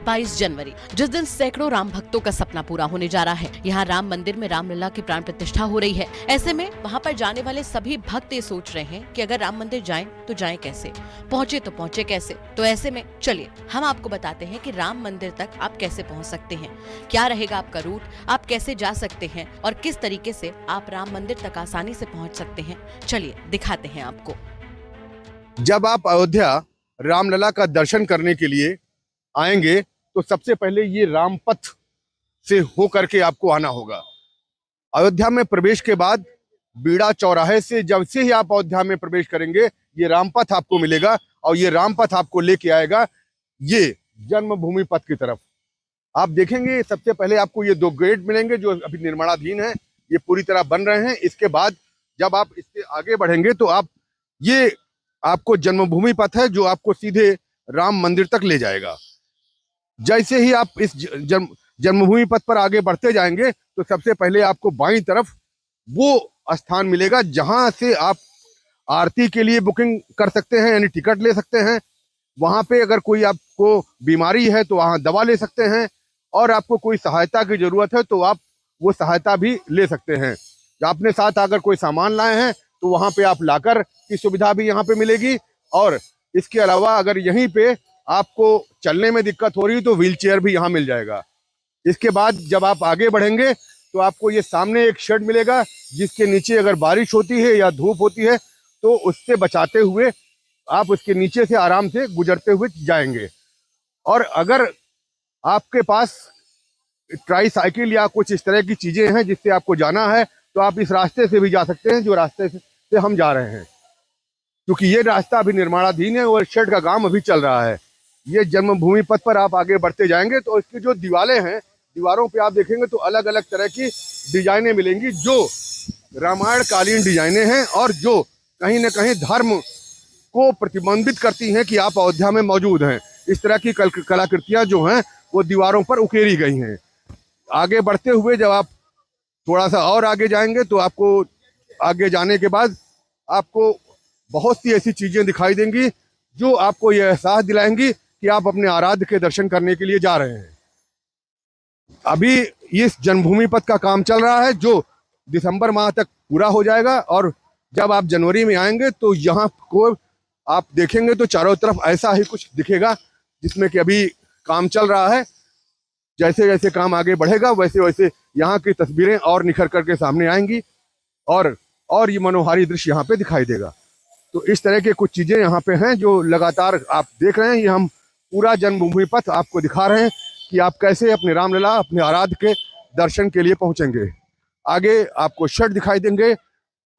22 जनवरी, जिस दिन सैकड़ों राम भक्तों का सपना पूरा होने जा रहा है। यहाँ राम मंदिर में रामलला की प्राण प्रतिष्ठा हो रही है। ऐसे में वहाँ पर जाने वाले सभी भक्त ये सोच रहे हैं कि अगर राम मंदिर जाएं तो जाएं कैसे, पहुँचे तो पहुँचे कैसे। तो ऐसे में चलिए हम आपको बताते हैं कि राम मंदिर तक आप कैसे पहुँच सकते हैं, क्या रहेगा आपका रूट, आप कैसे जा सकते हैं और किस तरीके से आप राम मंदिर तक आसानी से पहुँच सकते हैं। चलिए दिखाते हैं आपको। जब आप अयोध्या रामलला का दर्शन करने के लिए आएंगे तो सबसे पहले ये रामपथ से होकर के आपको आना होगा। अयोध्या में प्रवेश के बाद बीड़ा चौराहे से जब से ही आप अयोध्या में प्रवेश करेंगे ये रामपथ आपको मिलेगा और ये रामपथ आपको लेके आएगा ये जन्मभूमि पथ की तरफ। आप देखेंगे सबसे पहले आपको ये 2 गेट मिलेंगे जो अभी निर्माणाधीन है, ये पूरी तरह बन रहे हैं। इसके बाद जब आप इसके आगे बढ़ेंगे तो ये आपको जन्मभूमि पथ है जो आपको सीधे राम मंदिर तक ले जाएगा। जैसे ही आप इस जन्मभूमि पथ पर आगे बढ़ते जाएंगे तो सबसे पहले आपको बाईं तरफ वो स्थान मिलेगा जहां से आप आरती के लिए बुकिंग कर सकते हैं, यानी टिकट ले सकते हैं। वहां पे अगर कोई आपको बीमारी है तो वहां दवा ले सकते हैं और आपको कोई सहायता की जरूरत है तो आप वो सहायता भी ले सकते हैं। आपने साथ अगर कोई सामान लाए हैं तो वहां पे आप लाकर की सुविधा भी यहाँ पे मिलेगी। और इसके अलावा अगर यहीं पे आपको चलने में दिक्कत हो रही है तो व्हील चेयर भी यहाँ मिल जाएगा। इसके बाद जब आप आगे बढ़ेंगे तो आपको ये सामने एक शेड मिलेगा जिसके नीचे अगर बारिश होती है या धूप होती है तो उससे बचाते हुए आप उसके नीचे से आराम से गुजरते हुए जाएंगे। और अगर आपके पास ट्राईसाइकिल या कुछ इस तरह की चीजें हैं जिससे आपको जाना है तो आप इस रास्ते से भी जा सकते हैं जो रास्ते से हम जा रहे हैं, क्योंकि ये रास्ता अभी निर्माणाधीन है और शेड का काम अभी चल रहा है। ये जन्मभूमि पथ पर आप आगे बढ़ते जाएंगे तो इसकी जो दीवारें हैं, दीवारों पे आप देखेंगे तो अलग अलग तरह की डिजाइनें मिलेंगी जो रामायण कालीन डिजाइनें हैं और जो कहीं ना कहीं धर्म को प्रतिबंधित करती हैं कि आप अयोध्या में मौजूद हैं। इस तरह की कलाकृतियां जो हैं वो दीवारों पर उकेरी गई हैं। आगे बढ़ते हुए जब आप थोड़ा सा और आगे जाएंगे तो आपको आगे जाने के बाद आपको बहुत सी ऐसी चीजें दिखाई देंगी जो आपको यह एहसास दिलाएंगी कि आप अपने आराध्य के दर्शन करने के लिए जा रहे हैं। अभी इस जन्मभूमि पथ का काम चल रहा है जो दिसंबर माह तक पूरा हो जाएगा और जब आप जनवरी में आएंगे तो यहाँ को आप देखेंगे तो चारों तरफ ऐसा ही कुछ दिखेगा जिसमें कि अभी काम चल रहा है। जैसे जैसे काम आगे बढ़ेगा वैसे वैसे यहाँ की तस्वीरें और निखर करके सामने आएंगी और ये मनोहारी दृश्य यहाँ पे दिखाई देगा। तो इस तरह के कुछ चीजें यहाँ पे हैं जो लगातार आप देख रहे हैं। ये हम पूरा जन्मभूमि पथ आपको दिखा रहे हैं कि आप कैसे अपने रामलला अपने आराध्य के दर्शन के लिए पहुंचेंगे। आगे आपको शेड दिखाई देंगे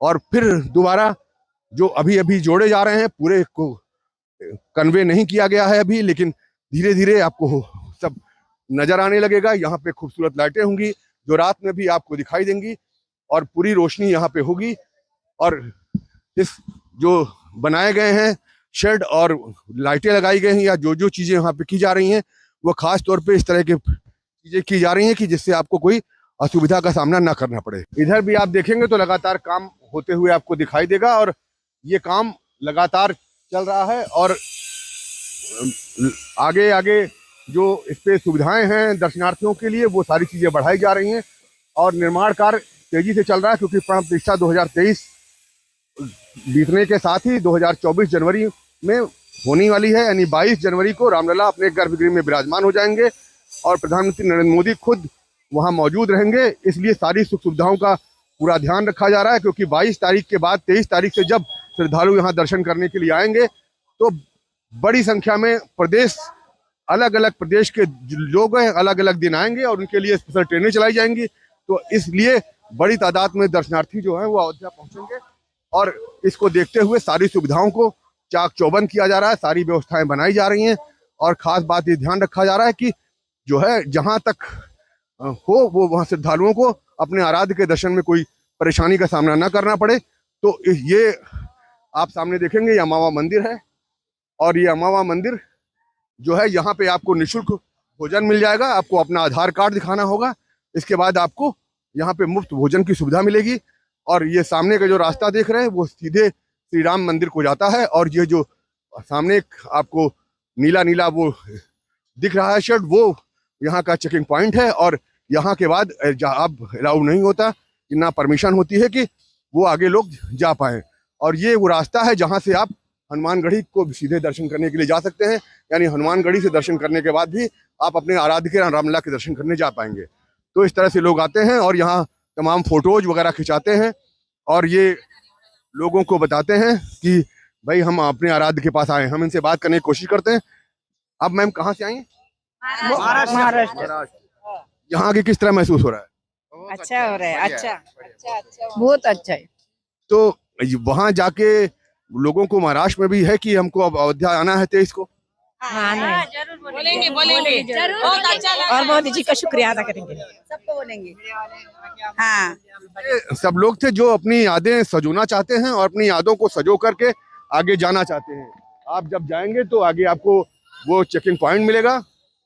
और फिर दोबारा जो अभी अभी जोड़े जा रहे हैं, पूरे को कन्वे नहीं किया गया है अभी, लेकिन धीरे धीरे आपको सब नजर आने लगेगा। यहाँ पे खूबसूरत लाइटें होंगी जो रात में भी आपको दिखाई देंगी और पूरी रोशनी यहाँ पे होगी। और इस जो बनाए गए हैं शेड और लाइटें लगाई गई हैं या जो जो चीजें यहाँ पे की जा रही हैं वो खास तौर पे इस तरह की चीजें की जा रही हैं कि जिससे आपको कोई असुविधा का सामना ना करना पड़े। इधर भी आप देखेंगे तो लगातार काम होते हुए आपको दिखाई देगा और ये काम लगातार चल रहा है और आगे आगे जो इस पे सुविधाएं हैं दर्शनार्थियों के लिए वो सारी चीजें बढ़ाई जा रही हैं और निर्माण कार्य तेजी से चल रहा है, क्योंकि प्राण प्रतिष्ठा 2023 बीतने के साथ ही 2024 जनवरी में होने वाली है। यानी 22 जनवरी को रामलला अपने गर्भगृह में विराजमान हो जाएंगे और प्रधानमंत्री नरेंद्र मोदी खुद वहां मौजूद रहेंगे। इसलिए सारी सुख सुविधाओं का पूरा ध्यान रखा जा रहा है, क्योंकि 22 तारीख के बाद 23 तारीख से जब श्रद्धालु यहाँ दर्शन करने के लिए आएंगे तो बड़ी संख्या में अलग अलग प्रदेश के लोग हैं, अलग अलग दिन आएंगे और उनके लिए स्पेशल ट्रेनें चलाई जाएंगी। तो इसलिए बड़ी तादाद में दर्शनार्थी जो हैं वो अयोध्या पहुंचेंगे और इसको देखते हुए सारी सुविधाओं को चाक चौबंद किया जा रहा है, सारी व्यवस्थाएं बनाई जा रही हैं और खास बात ये ध्यान रखा जा रहा है कि जो है जहां तक हो वो वहां श्रद्धालुओं को अपने आराध्य के दर्शन में कोई परेशानी का सामना ना करना पड़े। तो ये आप सामने देखेंगे ये अमावा मंदिर है और ये अमावा मंदिर जो है यहाँ पे आपको निःशुल्क भोजन मिल जाएगा। आपको अपना आधार कार्ड दिखाना होगा, इसके बाद आपको यहाँ पे मुफ्त भोजन की सुविधा मिलेगी। और ये सामने का जो रास्ता देख रहे हैं वो सीधे श्री राम मंदिर को जाता है और ये जो सामने आपको नीला नीला वो दिख रहा है शेड, वो यहाँ का चेकिंग पॉइंट है। और यहाँ के बाद अब अलाउ नहीं होता कि ना परमिशन होती है कि वो आगे लोग जा पाए। और ये वो रास्ता है जहाँ से आप हनुमानगढ़ी को सीधे दर्शन करने के लिए जा सकते हैं। यानी हनुमानगढ़ी से दर्शन करने के बाद भी आप अपने आराध्य के रामलला के दर्शन करने जा पाएंगे। तो इस तरह से लोग आते हैं और यहाँ तमाम फोटोज वगैरह खिंचाते हैं और ये लोगों को बताते हैं कि भाई हम अपने आराध्य के पास आए। हम इनसे बात करने की कोशिश करते हैं। अब मैम कहाँ से आई हैं? महाराष्ट्र। यहाँ के किस तरह महसूस हो रहा है? अच्छा हो रहा है, अच्छा बहुत अच्छा है। तो वहां जाके लोगों को महाराष्ट्र में भी है कि हमको अब अयोध्या आना है 23 को। हाँ नहीं जरूर बोलेंगे जरूर, बहुत अच्छा लगा। और मोदी जी का शुक्रिया अदा करेंगे, सबको बोलेंगे। हाँ ये सब लोग थे जो अपनी यादें सजोना चाहते हैं और अपनी यादों को सजो करके आगे जाना चाहते हैं। आप जब जाएंगे तो आगे आपको वो चेकिंग पॉइंट मिलेगा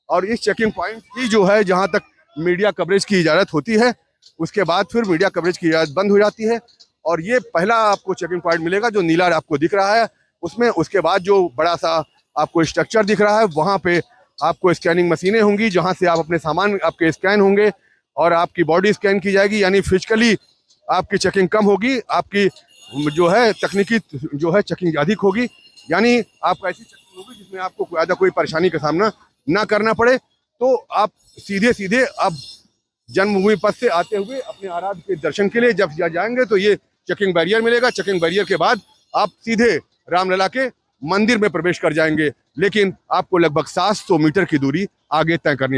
और इस चेकिंग पॉइंट की जो है जहां तक मीडिया कवरेज की इजाजत होती है, उसके बाद फिर मीडिया कवरेज की इजाजत बंद हो जाती है। और ये पहला आपको चेकिंग पॉइंट मिलेगा जो नीला आपको दिख रहा है उसमें। उसके बाद जो बड़ा सा आपको स्ट्रक्चर दिख रहा है वहां पे आपको स्कैनिंग मशीनें होंगी जहां से आप अपने सामान आपके स्कैन होंगे और आपकी बॉडी स्कैन की जाएगी। यानी फिजिकली आपकी चेकिंग कम होगी, आपकी जो है तकनीकी जो है चेकिंग अधिक होगी। यानी आपको ऐसी चेकिंग होगी जिसमें आपको ज़्यादा कोई परेशानी का सामना ना करना पड़े। तो आप सीधे सीधे अब जन्मभूमि पथ से आते हुए अपने आराध्य के दर्शन के लिए जब जाएंगे तो ये चेकिंग बैरियर मिलेगा। चेकिंग बैरियर के बाद आप सीधे रामलला के मंदिर में प्रवेश कर जाएंगे। लेकिन आपको लगभग 700 मीटर की दूरी आगे तय करनी